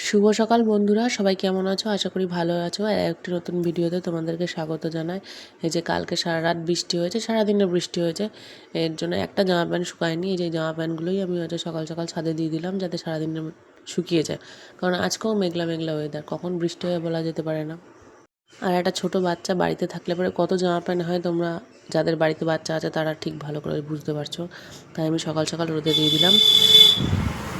শুভ সকাল বন্ধুরা, সবাই কেমন আছো? আশা করি ভালো আছো। আর একটি নতুন ভিডিওতে তোমাদেরকে স্বাগত জানাই। এই যে কালকে সারা রাত বৃষ্টি হয়েছে, সারাদিনে বৃষ্টি হয়েছে, এর জন্য একটা জামা প্যান্ট শুকায়নি। এই যে জামা প্যান্টগুলোই আমি হয়তো সকাল সকাল ছাদে দিয়ে দিলাম যাতে সারাদিনে শুকিয়ে যায়, কারণ আজকেও মেঘলা মেঘলা ওয়েদার, কখন বৃষ্টি হয়ে বলা যেতে পারে না। আর একটা ছোট বাচ্চা বাড়িতে থাকলে পরে কত জামা প্যান্ট হয়, তোমরা যাদের বাড়িতে বাচ্চা আছে তারা ঠিক ভালো করে বুঝতে পারছো। তাই আমি সকাল সকাল রোদে দিয়ে দিলাম।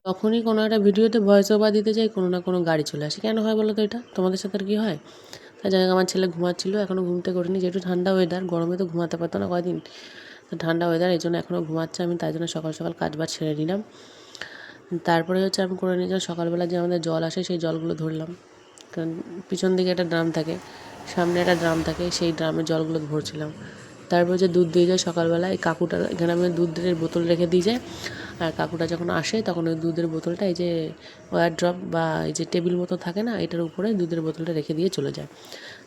তখনই কোনো একটা ভিডিওতে ভয়েস ওভার দিতে যাই, কোনো না কোনো গাড়ি চলে আসে। কেন হয় বলো তো এটা? তোমাদের সাথে আর কি হয়? তাই যাই হোক, আমার ছেলে ঘুমাচ্ছিল, এখনও ঘুমতে করিনি, যেহেতু ঠান্ডা ওয়েদার, গরমে তো ঘুমাতে পারতো না কয়দিন, তো ঠান্ডা ওয়েদার এই জন্য এখনও ঘুমাচ্ছে। আমি তাই জন্য সকাল সকাল কাজ বাজ ছেড়ে নিলাম। তারপরে হচ্ছে আমি করে নিয়েছিলাম সকালবেলা যে আমাদের জল আসে সেই জলগুলো ধরলাম, কারণ পিছন দিকে একটা ড্রাম থাকে, সামনে একটা ড্রাম থাকে, সেই ড্রামে জলগুলো ভরছিলাম। তারপর যে দুধ দিয়ে যায় সকালবেলা, এই কাকুটার এখানে আমি দুধের বোতল রেখে দিয়ে যাই। আর কাকুটা যখন আসে তখন ওই দুধের বোতলটা এই যে ওয়ার ড্রপ বা এই যে টেবিল মতো থাকে না, এটার উপরে দুধের বোতলটা রেখে দিয়ে চলে যায়,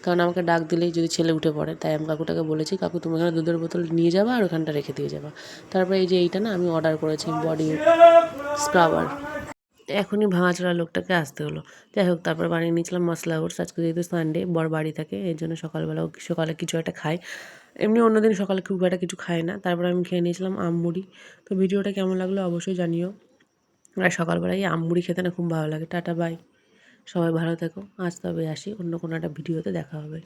কারণ আমাকে ডাক দিলেই যদি ছেলে উঠে পড়ে। তাই আমি কাকুটাকে বলেছি, কাকু তুমি এখানে দুধের বোতল নিয়ে যাবা আর ওখানটা রেখে দিয়ে যাবা। তারপরে এই যে এইটা না আমি অর্ডার করেছি, বডি স্ক্রাবার। এখনই ভাঙাচোরা লোকটাকে আসতে হলো। যাই হোক, তারপর বানিয়ে নিয়েছিলাম মশলা ওটস। আজকে যেহেতু সানডে, বর বাড়ি থাকে, এর জন্য সকালে কিছু একটা খাই। এমনি অন্যদিন সকালে খুব একটা কিছু খাই না। তারপরে আমি খেয়ে নিয়েছিলাম আম মুড়ি। তো ভিডিওটা কেমন লাগলো অবশ্যই জানিও। আর সকালবেলায় আম মুড়ি খেতে না খুব ভালো লাগে। টাটা বাই, সবাই ভালো থেকো। আজ তবে আসি, অন্য কোনো একটা ভিডিওতে দেখা হবে।